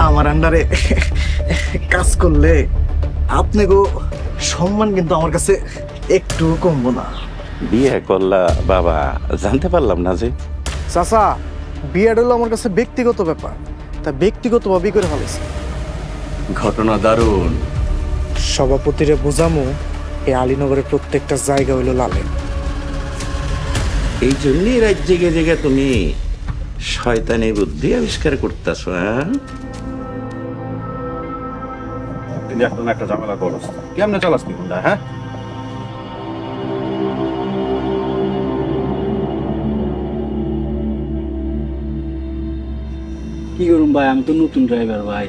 আমার আন্ডারে কাজ করলে আপনি গো সম্মান কিন্তু আমার কাছে একটু কমবো না। বিয়ে করলা বাবা, জানতে পারলাম না যে। চাচা, বিয়েটা হলো আমার কাছে ব্যক্তিগত ব্যাপার, তা ব্যক্তিগতভাবেই করে ফেলেছি। ঘটনা দারুণ। সভাপতিরে বুঝামু এই আলীনগরের প্রত্যেকটা জায়গা হইলো লালে। এই জন্যই রাত জেগে জেগে তুমি শয়তানি বুদ্ধি আবিষ্কার করতেছ। হ্যাঁ, একটা ঝামেলা করস, কেমনে চালাস তুই? হ্যাঁ, কি করুন ভাই, আমি তো নতুন ড্রাইভার ভাই।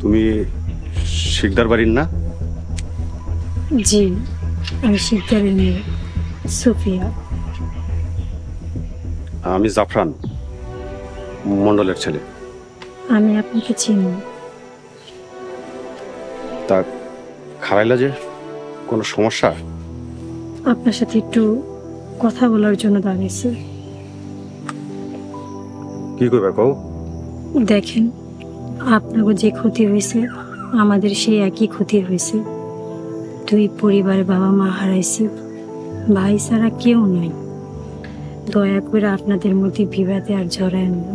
তুমি শিকদার বাড়ির না? জি, আমি শিকদারের মেয়ে সুফিয়া। আমি জাফরান মন্ডলের ছেলে। আমি আপনাকে চিনি। তা খারাইলা যে, কোনো সমস্যা? আপনার সাথে একটু কথা বলার জন্য দাঁড়িয়েছি। কি করবে কও? দেখেন, আপনাকে যে ক্ষতি হয়েছে আমাদের সেই একই ক্ষতি হয়েছে। দুই পরিবারে বাবা মা হারাইছি, ভাই ছাড়া কেউ নাই। দয়া করে আপনাদের মধ্যে বিবাদে আর জড়ায় না।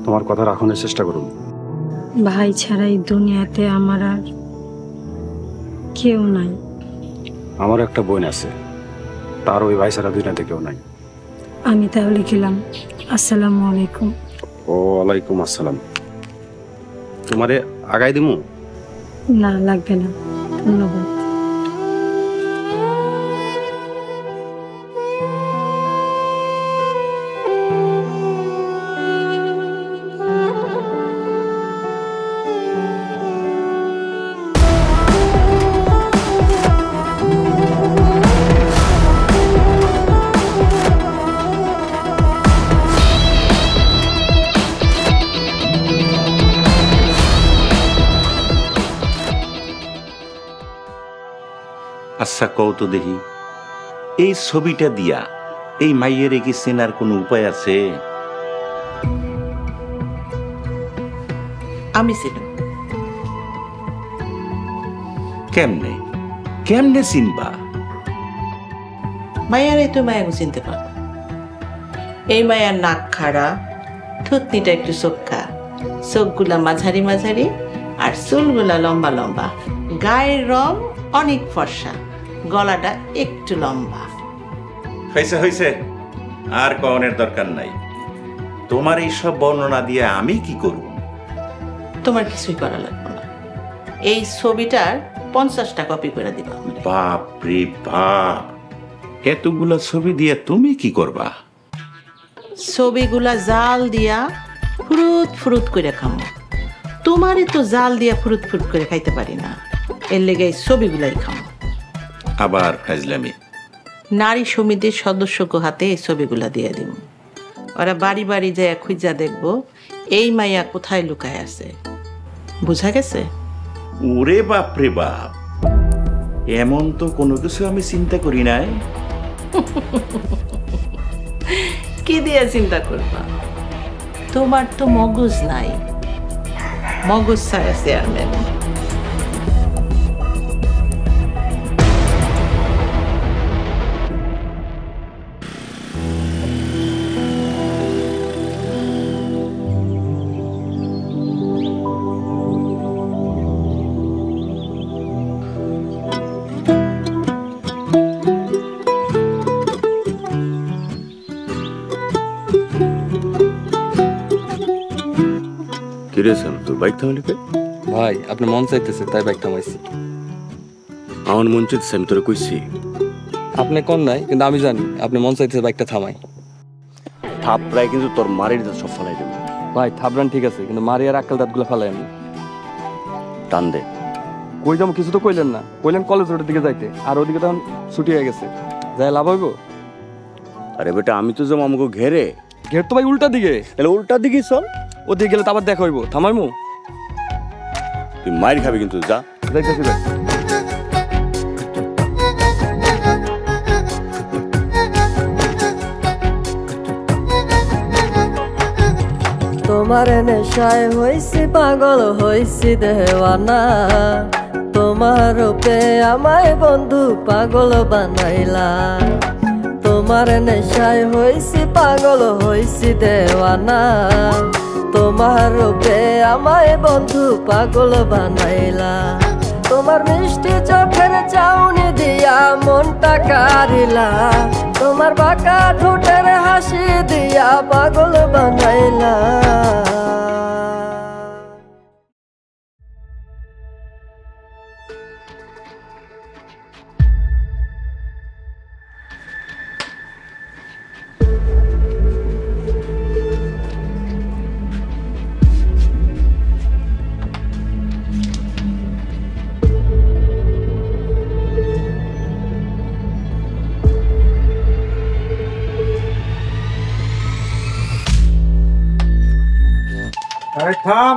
তোমার কথা রাখনের চেষ্টা করুন। ভাই ছাড়া এই দুনিয়াতে আমার আর কেউ নাই। আমার একটা বোন আছে, তার ওই ভাই ছাড়া দুনিয়াতে কেউ নাই। আমি তাহলে গেলাম। আসসালামু আলাইকুম। ওয়ালাইকুম আসসালাম। তোমারে আগাই দিমু? না, লাগবে না, ধন্যবাদ। আচ্ছা কও তো দেখি, এই ছবিটা দিয়া এই মাইয়ের কি চেনার কোনো উপায় আছে? আমি চিনি। কেমনে কেমনে চিনবা? মায়ারে তো মায়াকে চিনতে পারো। এই মায়ার নাক খাড়া, থুতনিটা একটু চোখা, চোখগুলা মাঝারি মাঝারি, আর চুলগুলা লম্বা লম্বা, গায়ের রং অনেক ফর্সা, গলাটা একটু লম্বা। হয়েছে হয়েছে, আর কওনের দরকার নাই। তোমার এইসব বর্ণনা দিয়ে আমি কি করব? তোমার কিছুই করা লাগবে না। এই ছবিটার 50টা কপি করে দিবা। বাপ রে বাপ, এতগুলো ছবি দিয়ে তুমি কি করবা? ছবিগুলা জাল দিয়া ফুরুত ফুরুত করে খামো। তোমারই তো জাল দিয়া ফুরুত ফুরুত করে খাইতে পারি না, এর লেগে এই ছবিগুলাই খামো। আবার ফাজলামি। নারী সমিতির সদস্যকে হাতে এই ছবিগুলা দিয়ে দিব। ওরা বাড়ি বাড়ি যায় খুঁজা দেখবো এই মাইয়া কোথায় লুকায় আছে। বুঝা গেছে? ওরে বাপ রে বাপ, এমন তো কোনো কিছু আমি চিন্তা করি নাই। কি দিয়ে চিন্তা করবা? তোমার তো মগজ নাই, মগজ ছাড়া চেয়ারম্যান। কিরেছেন তো বাইক থামালি কে? ভাই আপনি মন চাইতেছে তাই বাইক থামাইছি। আমার মন চাইতেছে, আমি তোরে কইছি। আপনি কোন নাই, কিন্তু আমি জানি আপনি মন চাইতেছে বাইকটা থামাই। থাপড়ায় কিন্তু তোর মারির দাঁত সব ফালাই দেবে। ভাই থাবরান ঠিক আছে, কিন্তু মারি আর আক্কাল দাঁতগুলো ফালাই আমি। টান দে। কই যাবো কিছু তো কইলেন না, কইলেন কলেজ রোডের দিকে যাইতে, আর ওদিকে তখন ছুটি হয়ে গেছে, যাই লাভ হইব? আরে বেটা আমি তো যাবো আমাকে ঘেরে। গেট তো ভাই উল্টা দিকে। তাহলে উল্টার দিকেই চল। ওদিকে গেলে তো আবার দেখা হইব, থামাইমু? তুই মাইর খাবি কিন্তু, যা। যাইতেছি ভাই। তোমার নেশায় হইছি পাগল, হইছি দেওয়ানা। তোমার রূপে আমায় বন্ধু পাগল বানাইলা। তোমার নেশায় হইছি পাগল, হইছি দেওয়ানা। তোমার রূপে আমায় বন্ধু পাগল বানাইলা। তোমার মিষ্টি চোখের চাউনি দিয়া মনটা কারিলা। তোমার বাঁকা ঠোঁটের হাসি দিয়া পাগল বানাইলা। আরে থাম।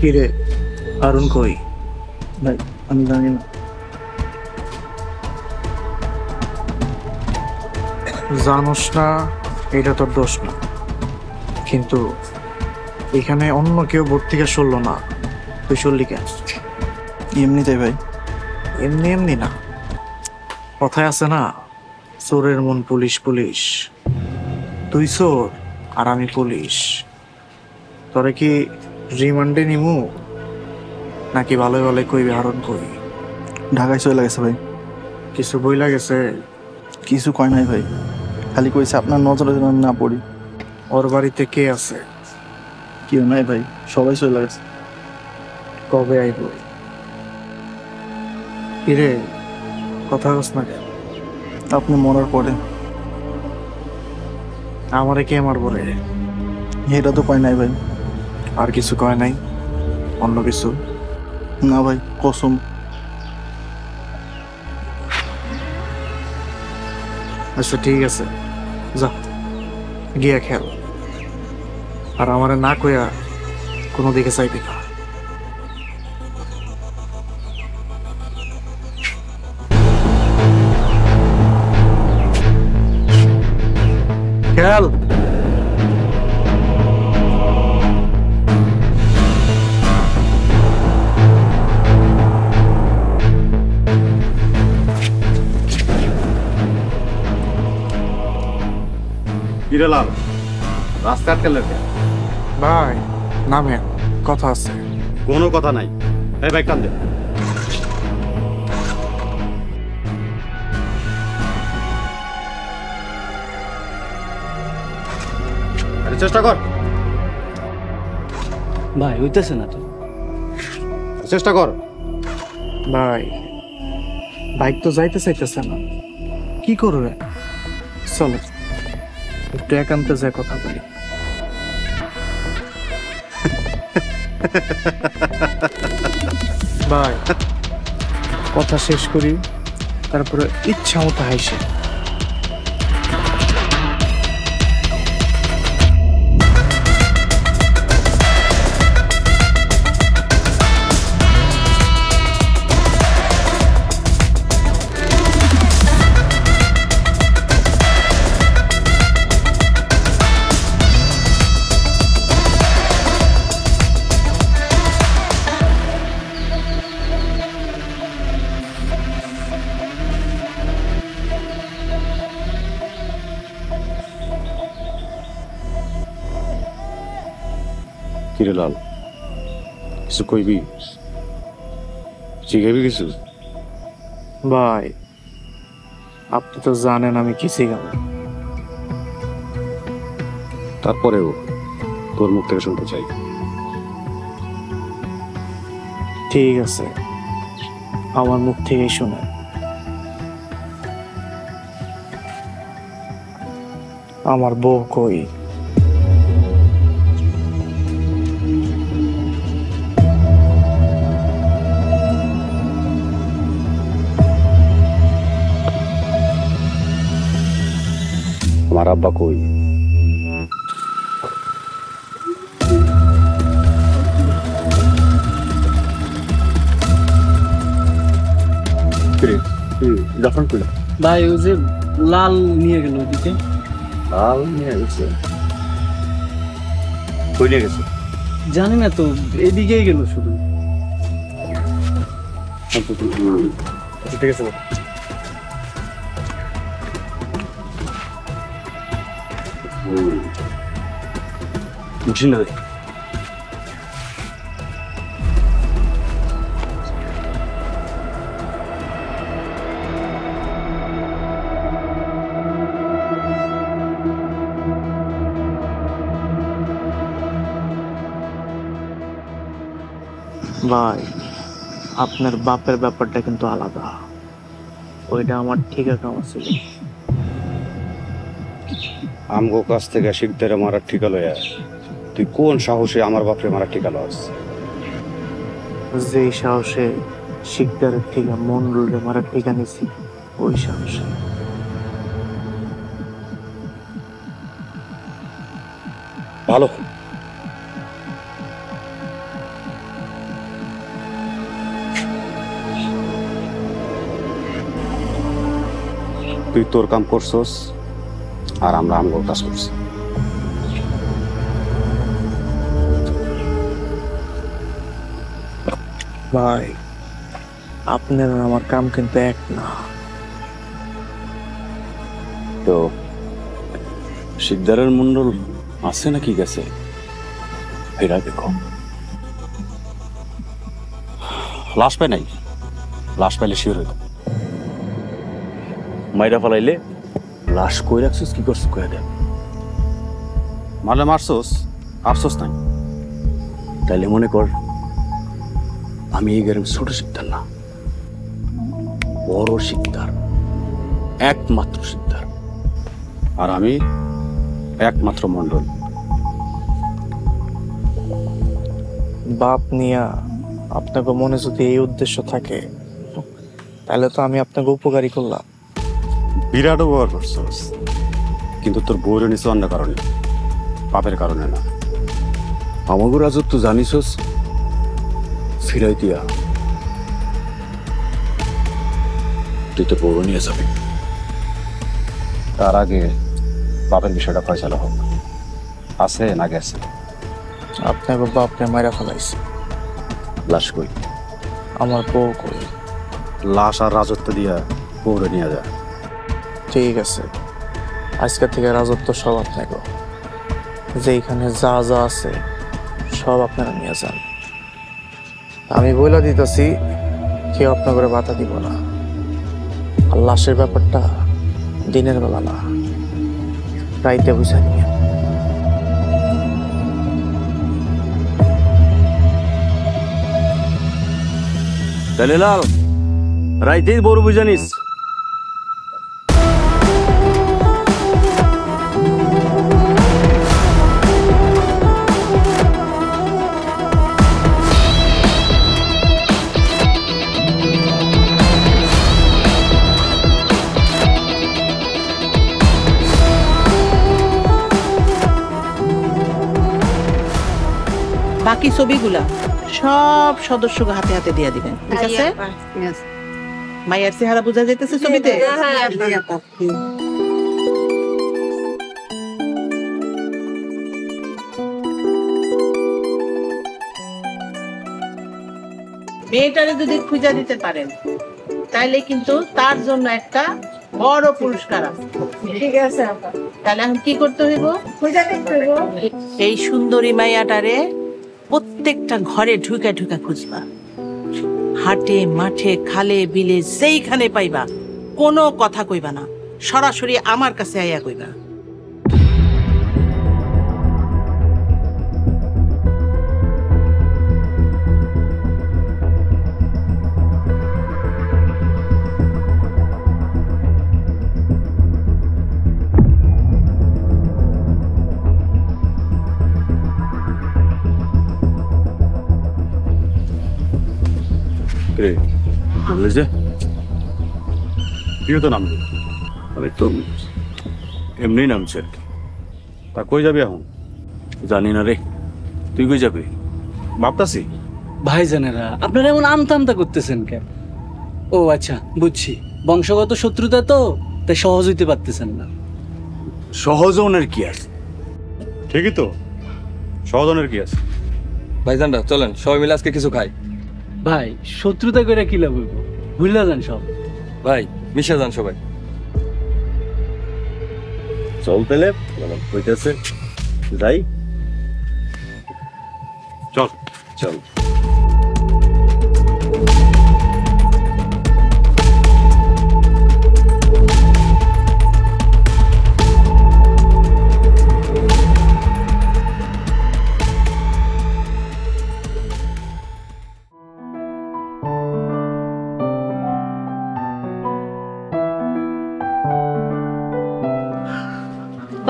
কিরে আরুন কই? ভাই আমি জানি না। জানোস না এটা তোর দোষ না, কিন্তু এখানে অন্য কেউ ভোট থেকে সরল না, তুই সরলি কেন? এমনিতেই ভাই। এমনি এমনি না, কথায় আছে না, চোরের মন পুলিশ পুলিশ। তুই চোর আর আমি পুলিশ। তোরে কি রিমান্ডে নিমু নাকি ভালোই ভালোই কইবি হারণ কই? ঢাকায় চলে গেছে ভাই। কিছু বই লাগেছে? কিছু কয় নাই ভাই, খালি কইছে আপনার নজরে যেন আমি না পড়ি। ওর বাড়িতে কে আছে? কেউ নাই ভাই, সবাই চলে গেছে। কবে আইব? কিরে কথা হস না কেন? আপনি মরার পরে। আমারে কে মারবো রে? এটা তো কয় নাই ভাই। আর কিছু কয় নাই? অন্য কিছু? না ভাই, কসম। আচ্ছা ঠিক আছে, যা গিয়া খেল, আর আমারে না কইয়া কোনো দিকে চাইবি না। খেল। কিরে লাল, রাস্তা আটকালে কেন? ভাই নামে কথা আছে। কোনো কথা নাই, এই বাইক টান দে। আরে চেষ্টা কর। ভাই হইতেছে না তো। চেষ্টা কর। ভাই বাইক তো যাইতে চাইতেছে না, কি করবে? চলো একটু একান্তে যায় কথা বলি। ভাই কথা শেষ করি, তারপরে ইচ্ছা মতো হাইসে। কিরে লাল, কিছু কইবি? শিখাবি কিছু? ভাই আপনি তো জানেন আমি কি শিখাবো। তারপরেও তোর মুখ থেকে শুনতে চাই। ঠিক আছে, আমার মুখ থেকেই শুনে। আমার বউ কই? আমার আব্বা কই? জাফরান কই? ভাই ওই যে লাল নিয়ে গেল ওদিকে। লাল নিয়ে গেছে? কই নিয়ে গেছে? জানি না তো, এদিকেই গেল শুধু। ঠিক আছে, বুঝি না। ভাই আপনার বাপের ব্যাপারটা কিন্তু আলাদা, ওইটা আমার ঠিকা কামা ছিল। আমগো কাছ থেকে শিখদের মারার ঠিকা লয়া তুই কোন সাহসে আমার বাপরে মারার ঠিকা লস? যেই সাহসে শিকদারের ঠিকা মন্ডলরে মারার ঠিকা নিছি, ওই সাহসে। ভালো, তুই তোর কাম করছস আর আমরা আমগোর কাজ করছি। ভাই আপনার আর আমার কাম কিন্তু এক না। তো শিকদারের মন্ডল আছে নাকি গেছে ফেরা দেখো। লাশ পাই নাই, লাশ পাইলে শিওর হইত। মাইরা ফেলাইলে লাশ কই রাখছিস, কি করছিস কয়ে দেন। মারলে মারছস, আফসোস নাই। তাইলে মনে কর আমি এই গ্রামে ছোট শিকদার না, বড় শিকদার, একমাত্র শিকদার। আর আমি একমাত্র মন্ডল। বাপ নিয়া আপনাকে মনে যদি এই উদ্দেশ্য থাকে, তাহলে তো আমি আপনাকে উপকারী করলাম। বিরাট ব্যবহার করছস, কিন্তু তোর বউরে নিছ অন্য কারণে, পাপের কারণে না। আমাকে রাজত্ব জানিসস ফিরাই দিয়া তুই তোর বউরে নিয়ে যাবি। তার আগে বাপের বিষয়টা ফয়সালা হোক, আছে না গেছে। আপনাকে বাপরে মারা ফেলাইছে। লাশ কই? আমার বউ কই? লাশ আর রাজত্ব দিয়া বউরে নিয়ে যা। ঠিক আছে, আজকে থেকে রাজত্ব সব আপনাকে, যেখানে যা যা আছে সব আপনারা নিয়ে যান। আমি বলে দিতেছি, কেউ আপনার করে বাধা দিব না। আর লাশের ব্যাপারটা দিনের বেলা না, রাইতে বুঝা নিয়ে। তাহলে লাল রাইতেই বড় বুঝানিস। বাকি ছবিগুলা সব সদস্যকে হাতে হাতে দিয়ে দিবেন, ঠিক আছে? মায়ের চেহারা বোঝা যাইতেছে ছবিতে? মেয়েটারে যদি খুঁজা দিতে পারেন, তাইলে কিন্তু তার জন্য একটা বড় পুরস্কার আছে। ঠিক আছে আপা, তাহলে এখন কি করতে হইব? খুঁজা দেখতে হইব। এই সুন্দরী মাইয়াটারে প্রত্যেকটা ঘরে ঢুকা ঢুকা খুঁজবা, হাটে মাঠে খালে বিলে যেইখানে পাইবা কোনো কথা কইবা না, সরাসরি আমার কাছে আইয়া কইবা। বললে যে প্রিয় তো নাম আমি তো এমনি নামছে আর কি। তা কই যাবি এখন? জানি না রে, তুই কই যাবি? ভাবতাছি ভাইজানেরা আপনারা এমন আমতা করতেছেন কেন? ও আচ্ছা বুঝছি, বংশগত শত্রুতা তো, তাই সহজ হইতে পারতেছেন না। সহজনের কি আছে? ঠিকই তো, সহজনের কি আছে? ভাইজানরা চলেন সবাই মিলে আজকে কিছু খাই। ভাই শত্রুতা করে কি লাভ হইব? ভুলে যান সব। ভাই মিশে যান সবাই। চল তাহলে, কইতেছে যাই, চল চল।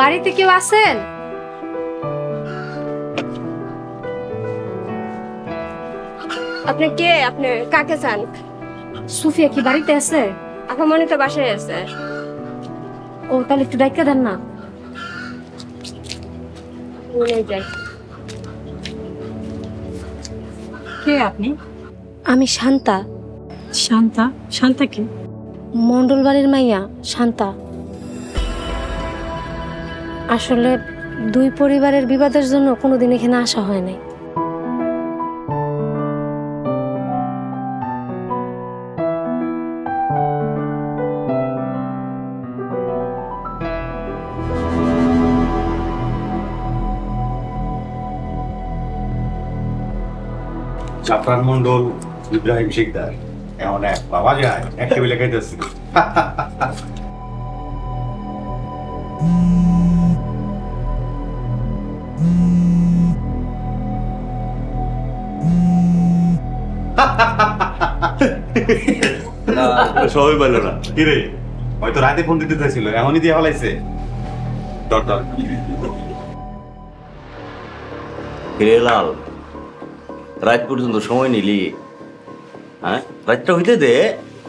বাড়িতে কেউ আছেন? আপনি কে? আপনি কাকে চান? সুফিয়া কি বাড়িতে আছে? আপনার মনে তো বাসায় আছে। ও তাহলে একটু ডাইকা দেন না। কে আপনি? আমি শান্তা। শান্তা? শান্তা কে? মন্ডল বাড়ির মাইয়া শান্তা। আসলে দুই পরিবারের বিবাদের জন্য কোনোদিন এখানে আসা হয় নাই। জাফরান মন্ডল, ইব্রাহিম শিকদার, এমন এক বাবা যায় এক টেবিলে খাইতেছি। সবাই বললো না কি রে, হয়তো রাতে ফোন দিতে চাইছিল, এমনই দিয়ে ফেলাইছে। লাল রাত পর্যন্ত সময় নিলি, হ্যাঁ রাতটা হইতে দে,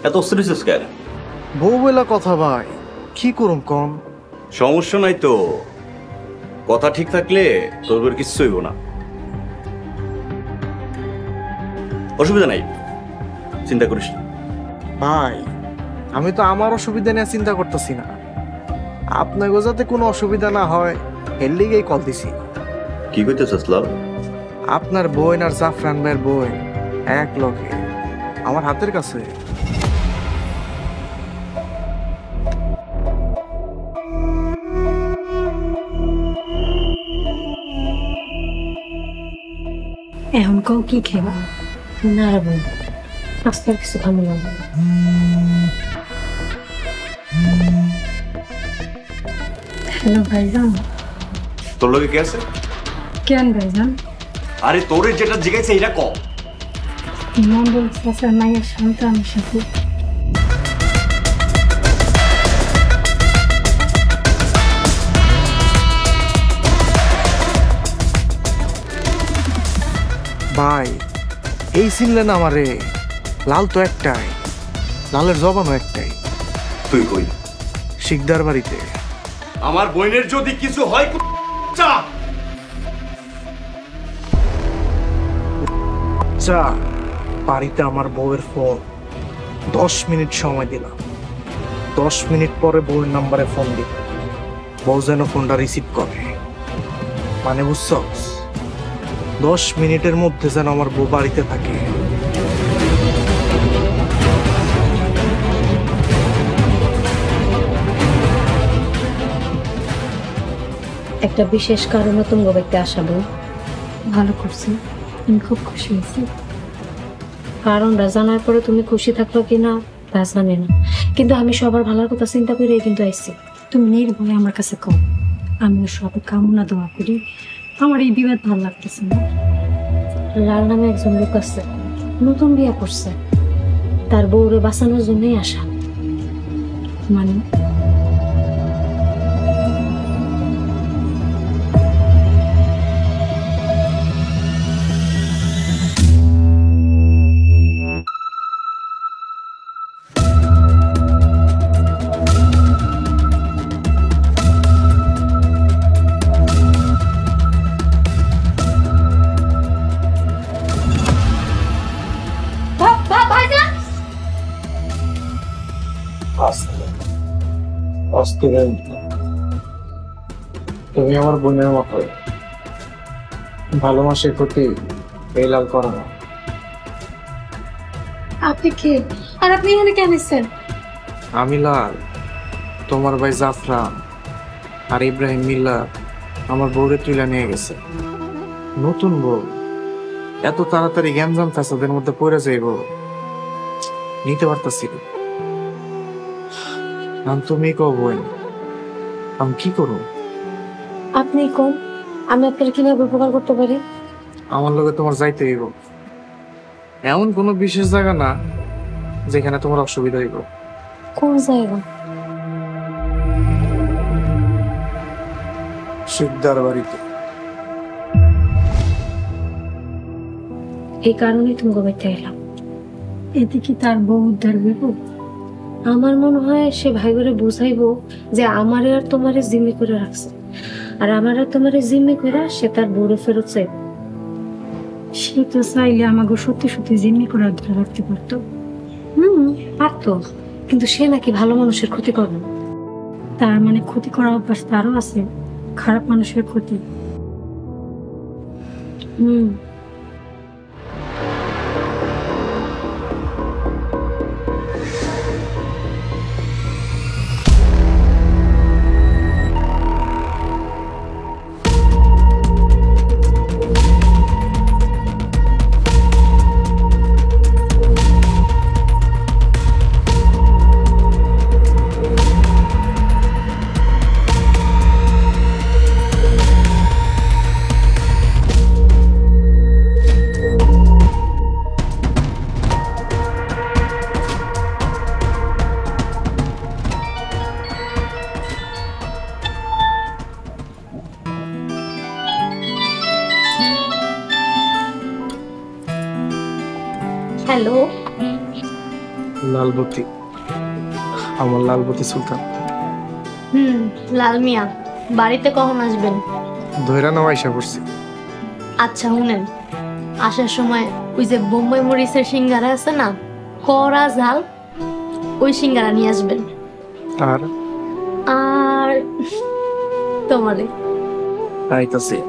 এত অস্থির কেন? বউ বলা কথা ভাই, কি করুম কম? সমস্যা নাই তো, কথা ঠিক থাকলে তোর বের কিচ্ছু হইব না, অসুবিধা নাই, চিন্তা করিস না। ভাই আমি তো আমার অসুবিধা নিয়ে চিন্তা করতেছি না, আপনাকে যাতে কোনো অসুবিধা না হয় এর লিগেই কল দিছি। কি কইতেছিস লাল? আপনার বোন আর জাফরান ভাইয়ের বোন এক লগে আমার হাতের কাছে। এখন কও কি খেবা? না রে বোন, আজকে আর কিছু খাবো না। হ্যালো ভাইজান। তোর লগে কে আছে? কেন ভাইজান? আরে তোরে যেটা জিগাইছে এটা ক। মন্ডল চাচার মাইয়া শান্তা আমার সাথে। ভাই এই চিনলেন আমারে? লাল তো একটাই, লালের জবানও একটাই। তুই কই? শিকদার বাড়িতে। আমার বোনের যদি কিছু হয় বাড়িতে আমার বউয়ের ফোন, 10 মিনিট সময় দিলাম, 10 মিনিট পরে বউয়ের নাম্বারে ফোন দিব, বউ যেন ফোনটা রিসিভ করে। মানে বুঝছস, 10 মিনিটের মধ্যে যেন আমার বউ বাড়িতে থাকে। একটা বিশেষ কারণে তুমি বাড়িতে আসাবো। ভালো করছি। আমি খুব খুশি হয়েছি। কারণটা জানার পরে তুমি খুশি থাকলো কিনা তা জানি না, কিন্তু আমি সবার ভালোর কথা চিন্তা করে কিন্তু আইছি। তুমি নির্ভয়ে আমার কাছে কম, আমিও সব কামনা দোয়া করি। আমার এই বিবাদ ভালো লাগতেছে না। লাল নামে একজন লোক আছে, নতুন বিয়ে করছে, তার বউরে বাঁচানোর জন্যই আসা। মানে তুমি আমার বোনের মতো, ভালোবাসার প্রতি এই লাল করো না। আপনি কে আর আপনি এখানে কেন এসেছেন? আমি লাল, তোমার ভাই জাফরান আর ইব্রাহিম মিল্লা আমার বউরে তুলে নিয়ে গেছে। নতুন বউ, এত তাড়াতাড়ি গ্যাঞ্জাম ফ্যাসাদের মধ্যে পড়ে যাইব নিতে পারতাছি। তুমি কো বোন, আমি কি করব? আপনি কোন, আমি আপনার কিভাবে উপকার করতে পারি? আমার লগে তোমার যাইতে হইব, এমন কোনো বিশেষ জায়গা না যেখানে তোমার অসুবিধা হইব। কোন জায়গা? শিকদার বাড়িতে। এই কারণেই তুমি গোবাইতে এলাম। এতে কি তার বউ উদ্ধার হইব? আমার মনে হয় সে ভাই করে বুঝাইবো যে আমারে আর তোমারে জিম্মি করে রাখছে, আর আমার আর তোমারে জিম্মি করে সে তার বউরে ফেরত চাইব। সে তো চাইলে আমাকে সত্যি সত্যি জিম্মি করে ধরে রাখতে পারতো। পারতো, কিন্তু সে নাকি ভালো মানুষের ক্ষতি করে। তার মানে ক্ষতি করার অভ্যাস তারও আছে, খারাপ মানুষের ক্ষতি। হ্যালো, লালবতী, আমার লালবতী সুলতান। লাল মিয়া, বাড়িতে কখন আসবেন? ধৈরা নাও আইসা পড়ছি। আচ্ছা শুনেন, আসার সময় ওই যে বোম্বাই মরিচের সিঙ্গারা আছে না, কড়া ঝাল, ওই সিঙ্গারা নিয়ে আসবেন। আর আর তোমারে আইতাছি।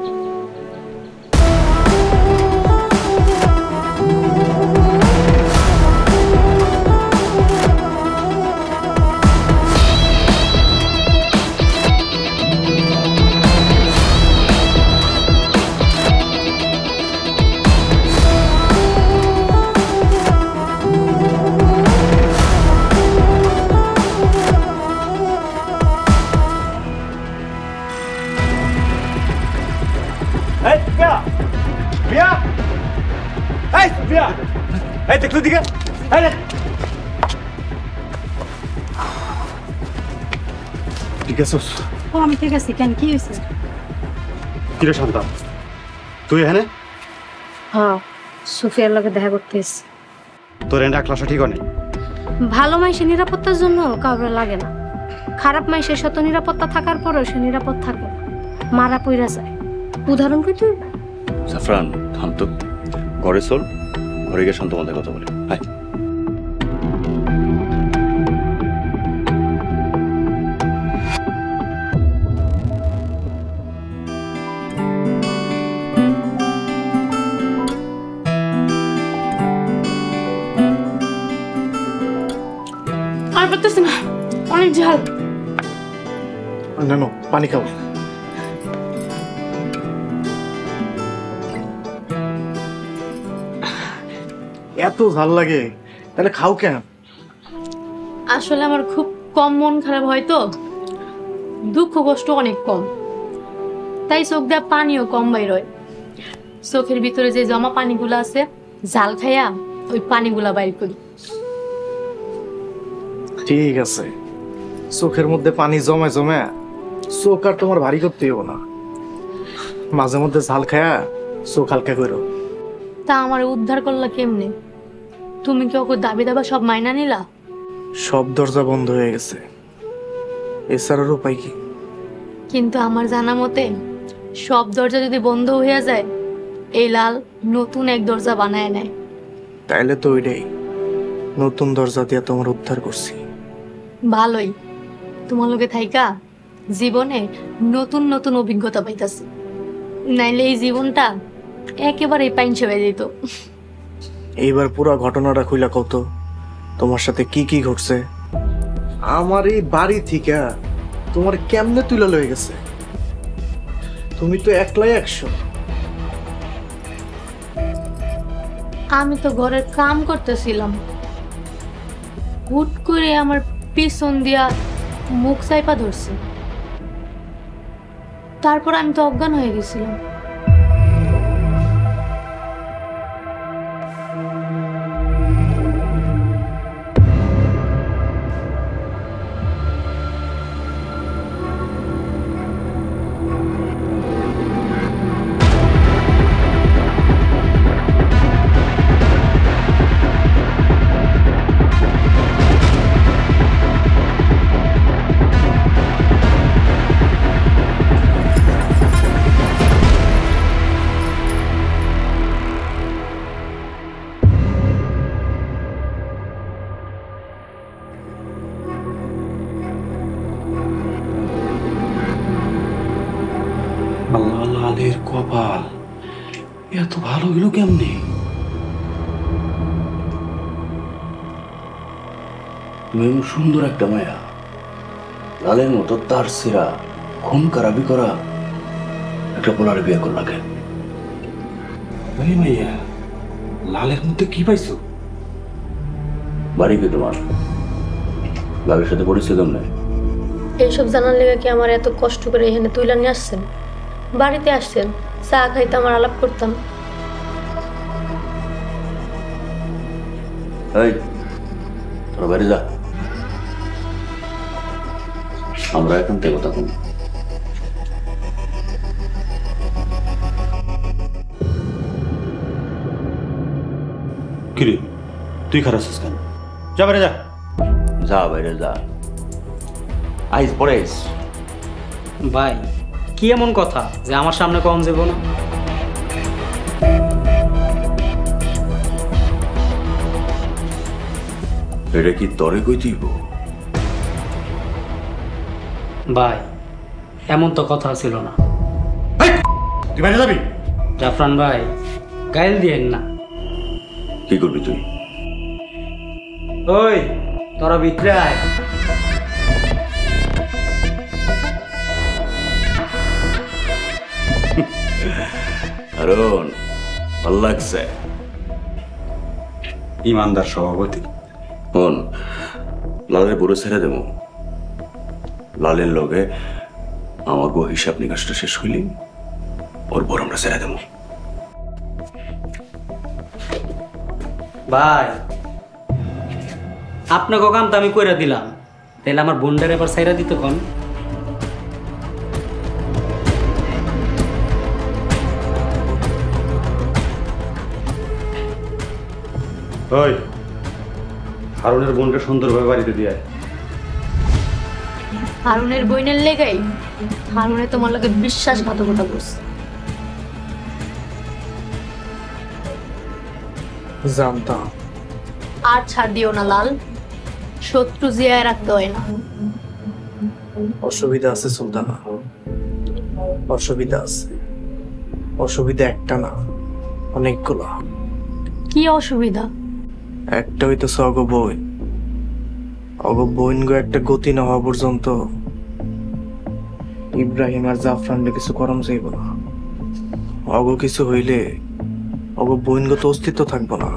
দেখলো দিকে ঠিক আছে। আমি ঠিক আছি। কেন, কি হয়েছে? কিরে সন্তান, তুই এখানে? হ্যাঁ, সুফিয়ার লগে দেখা করতে এসেছি। তোর এনে ডাকলা ঠিক নেই। ভালো মাইসের নিরাপত্তার জন্য কাউরে লাগে না, খারাপ মাইসের শত নিরাপত্তা থাকার পরেও সে নিরাপদ থাকে, মারা পইরা যায়। উদাহরণ কই তুই? জাফরান থাম তো, ঘরে চল, ঘরে গিয়ে শান্ত মধ্যে কথা বলি। হাই আর পারতেছি না, অনেক ঝাল। না না, পানি খাও। এত ঝাল লাগে তাহলে খাও কেন? আসলে আমার খুব কম মন খারাপ হয় তো, দুঃখ কষ্ট অনেক কম, তাই চোখ দেওয়া পানিও কম বাইর হয়। চোখের ভিতরে যে জমা পানিগুলো আছে জাল খাইয়া ওই পানিগুলা বাইর করি। ঠিক আছে, চোখের মধ্যে পানি জমে জমে চোখ আর তোমার ভারী করতে হইব না, মাঝে মধ্যে ঝাল খায়া চোখ হালকা করো। তা আমার উদ্ধার করলা কেমনে? তুমি কি ওকে দাবি দাবা সব মাইনা নিলা? সব দরজা বন্ধ হয়ে গেছে, এছাড়ার উপায় কি? কিন্তু আমার জানা মতে সব দরজা যদি বন্ধ হয়ে যায় এই লাল নতুন এক দরজা বানায় নেয়। তাইলে তো ওইটাই, নতুন দরজা দিয়ে তোমার উদ্ধার করছি। ভালোই, তোমার লোকে থাইকা জীবনে নতুন নতুন অভিজ্ঞতা পাইতাছি, নাইলে এই জীবনটা একেবারে পাইনছে হয়ে যেত। এইবার পুরো ঘটনাটা খুইলা কত, তোমার সাথে কি কি ঘটছে? আমার এই বাড়ি থেকে তোমার কেমনে তুলে লয়ে গেছে? তুমি তো একলাই 100। আমি তো ঘরের কাম করতেছিলাম, হুট করে আমার পিছন দিয়া মুখ চাইপা ধরছে, তারপর আমি তো অজ্ঞান হয়ে গেছিলাম। আল্লাহ, লালের কপাল এত ভালো হইল কেমনে? মেম সুন্দর একটা মায়া, লালের মতো তার সিরা খুন কারাবি করা একটা পোলার বিয়ে করলা কেন? মাইয়া, লালের মধ্যে কি পাইছো? বাড়ি কি তোমার? লালের সাথে পরিচয় কেমন? এইসব জানার লেগে কি আমার এত কষ্ট করে এখানে তুইলা নিয়ে আসছেন? বাড়িতে আসছেন, চা খাইতে আমার আলাপ করতাম। এই তোরা বাইরে যা, আমরা এখন থেকে কথা কম। কিরে তুই খারাপ আছিস কেন? যা বাইরে যা। যা বাইরে যা, আইস পরে আইস। ভাই কি এমন কথা যে আমার সামনে কম যাব না? এটা কি তরে কই দিব? ভাই এমন তো কথা ছিল না। তুই বাইরে যাবি? জাফরান ভাই গাইল দিয়েন না। কি করবি তুই? ওই তোরা ভিতরে আয়। হারুন, ভাল লাগছে। ইমানদার সভাপতি। হন, লালের পুরো ছেড়ে দেব। লালের লগে আমাকে হিসাব নিকাশটা শেষ হইলি ওর পর আমরা ছেড়ে দেব। ভাই আপনাকে কাম তো আমি কইরা দিলাম, তাহলে আমার বোনটার এবার সাইরা দিতে কোন? ওই হারুনের বোনটা সুন্দরভাবে বাড়িতে দিয়ে আয়। হারুনের বইনের লেগাই হারুনে তোমার লগে বিশ্বাসঘাতকতা করছে। জানতাম। আর ছাড় দিও না লাল, শত্রু জিয়ায় রাখতে হয় না। অসুবিধা আছে সুলতানা, অসুবিধা আছে। অসুবিধা একটা না, অনেকগুলো। কি অসুবিধা? একটা হইতেছে অগ বইন। অগ বইন গো একটা গতি না হওয়া পর্যন্ত ইব্রাহিম আর জাফরানকে কিছু করম যাইব না। অগ কিছু হইলে অগ বইন গো তো অস্তিত্ব থাকবো না।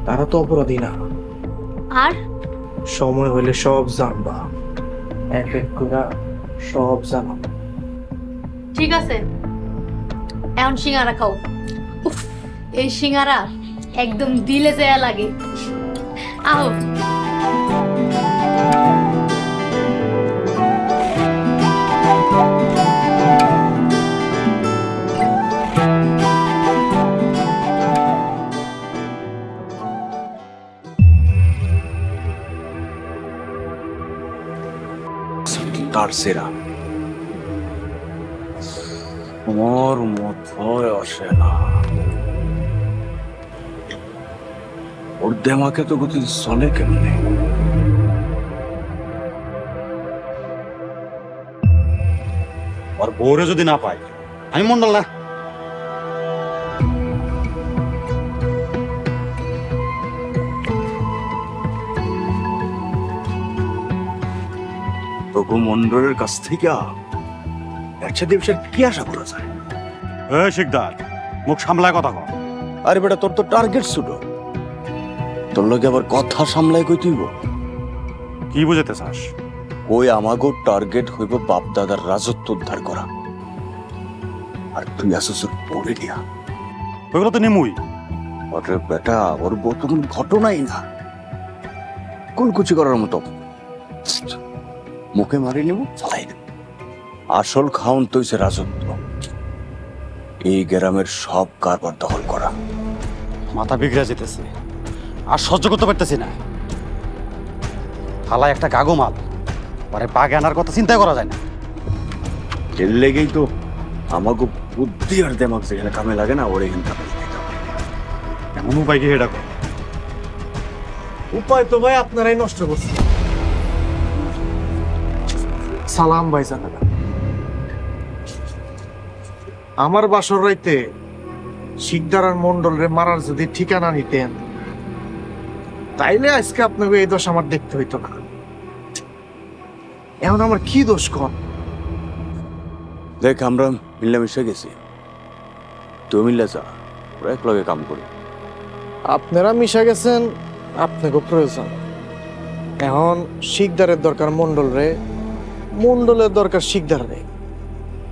তারা তো অপরাধী না। আর সময় হইলে সব জানবা, এক এক করে সব জানাব। ঠিক আছে, এখন সিঙ্গারা খাও। উফ, এই সিঙ্গারা একদম দিলে যায় লাগে। আও তার সেরা আমার মাথায় আসে না। ওর দেমাকে তো গতি চলে কেমনে? আর বউরে যদি না পাই, আমি মন্ডল না। রঘু মন্ডলের কাছ থেকে একশো দিবসের কি আশা করা যায়? শিকদার, মুখ সামলায় কথা কর। আরে বেটা, তোর তো টার্গেট ছিল, তোর লগে আবার কথা সামলাই কই তুইব? কি বুঝাতে চাস? ওই আমাগো টার্গেট হইব বাপ দাদার রাজত্ব উদ্ধার করা, আর তুই আসছ পড়ে নিয়া। ওইগুলো তো নেমুই। আরে বেটা, ওর বউ তো কোনো ঘটনাই না, কুলকুচি করার মতো। মুখে মারি নেব, চালাই নেব। আসল খাউন তো হইছে রাজত্ব, এই গ্রামের সব কারবার দখল করা। মাথা বিগড়ে যেতেছে, আর সহ্য করতে পারতেছি না। হালা একটা গাগো মাল, পরে বাগে আনার কথা চিন্তা করা যায় না। এর লেগেই তো আমাকে বুদ্ধি আর দেমাগ যেখানে কামে লাগে না, ওর এখানে কামে লাগে। এমন উপায় কি এটা কর? উপায় তো ভাই আপনারাই নষ্ট করছেন। সালাম ভাই জানালা, আমার বাসর রাইতে শিকদার আর মন্ডলরে মারার যদি ঠিকানা নিতেন, তাইলে আজকে আপনাকে এই দোষ আমার দেখতে হইতো না। এখন আমার কি দোষ কর? দেখ, আমরা মিলামিশে গেছি, তুই মিলে যা, ওরা এক লগে কাম করি। আপনারা মিশা গেছেন, আপনাকে প্রয়োজন। এখন শিকদারের দরকার মন্ডল রে, মন্ডলের দরকার শিকদার রে,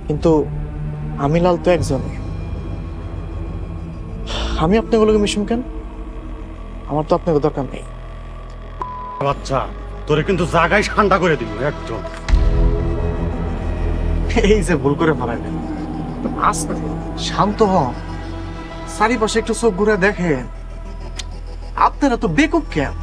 কিন্তু আমি লাল তো একজনে। আমি আপনাগুলোকে মিশুম কেন? আমার তো আপনাকে দরকার নেই। বাচ্চা, তোরে কিন্তু জায়গায় ঠান্ডা করে দিব একদম। এই যে ভুল করে ফেলাইলেন, আস্তে শান্ত হন, চারিপাশে একটু চোখ ঘুরে দেখেন। আপনারা তো বেকুব কেন?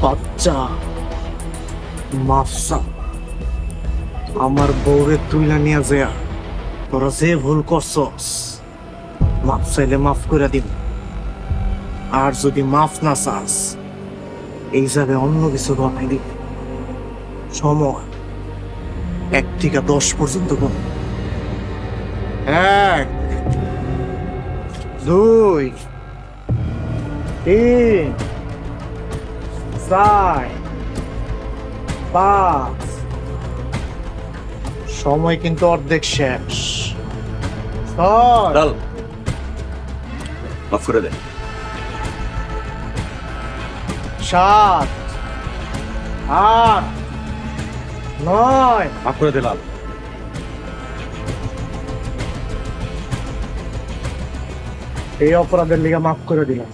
বাচ্চা মাফসা, আমার বউরে তুইলা নিয়ে যা, তোরা যে ভুল করছস মাফ চাইলে মাফ করে দিব, আর যদি মাফ না চাস এই জায়গায় অন্য কিছু ঘটাই দিব। সময় 1 থেকে 10 পর্যন্ত গুণ। 1 2 3 4 5। সময় কিন্তু অর্ধেক শেষ। চল, মাফ করে দে। 7 8 9। মাফ করে দে লাল। এই অপরাধের লিগে মাফ করে দিলাম,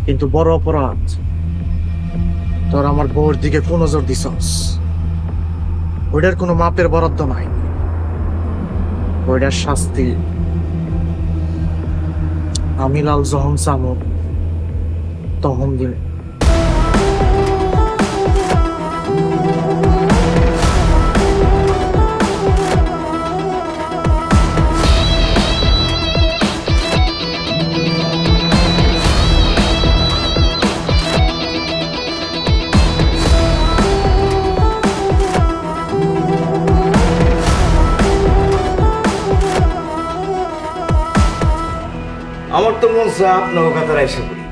কিন্তু বড় অপরাধ তোর আমার বউর দিকে কোন নজর দিছস, ওইটার কোনো মাপের বরাদ্দ নাই। ওইটার শাস্তি আমি লাল যখন চামো তখন দিবে। আমার তো মন চায় আপনার কাতার আইসা করি,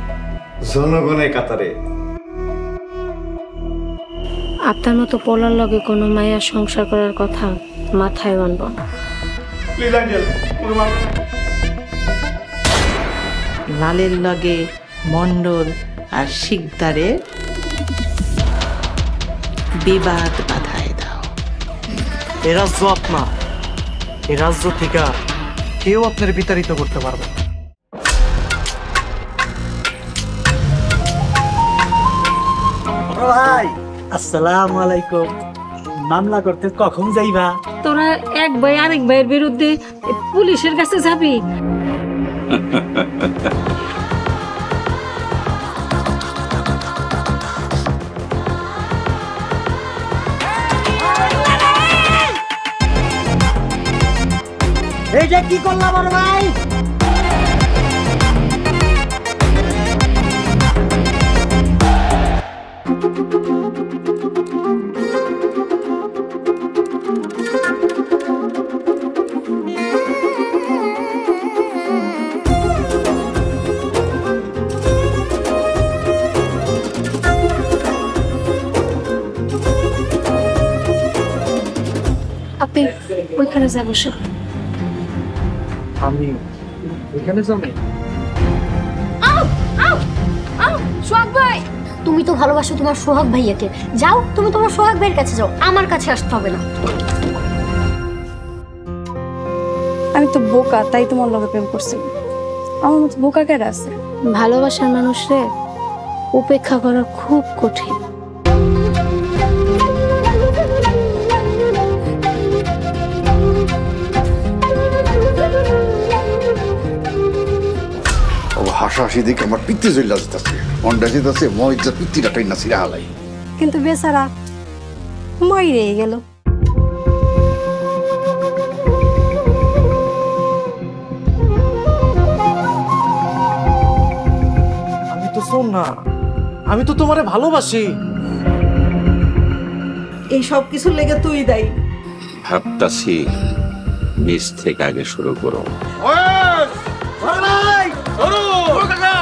জনগণের কাতারে। আপনার মতো পোলার লগে কোনো মায়া সংসার করার কথা মাথায় আনব না। লালের লগে মন্ডল আর শিকদারের বিবাদ বাধায় দাও। এ রাজ্য আপনার, এই রাজ্য থেকে কেউ আপনার বিতাড়িত করতে পারবে না। ভাই আসসালামু আলাইকুম। মামলা করতে কখন যাইবা? তোরা এক ভাই আরেক ভাইয়ের বিরুদ্ধে পুলিশের কাছে যাবি? এইটা কি করলাম বড় ভাই? আপনি ওইখানে যাবো সব। আমি এখানে যাবো? সোহাগ ভাই, তুমি তো ভালোবাসো তোমার সোহাগ ভাইয়াকে, যাও তুমি তোমার সোহাগ ভাইয়ের কাছে যাও, আমার কাছে আসতে হবে না। আমি তো বোকা, তাই তোমার লগে প্রেম করছি। আমার মতো বোকা কেডা আছে? ভালোবাসার মানুষরে উপেক্ষা করা খুব কঠিন। হাসাহাসি দেখে আমার পিত্তি চলে যেতেছে, মনটা যেতেছে মহিলা পিত্তিটা টাইনা ছিঁড়া হালাই। কিন্তু বেচারা মরে গেল। আমি তো শোন না, আমি তো তোমারে ভালোবাসি। এই সব কিছু লেগে তুই দায়ী। ভাবতাছি নিজ থেকে আগে শুরু করো। ভাই ধরো কাকা।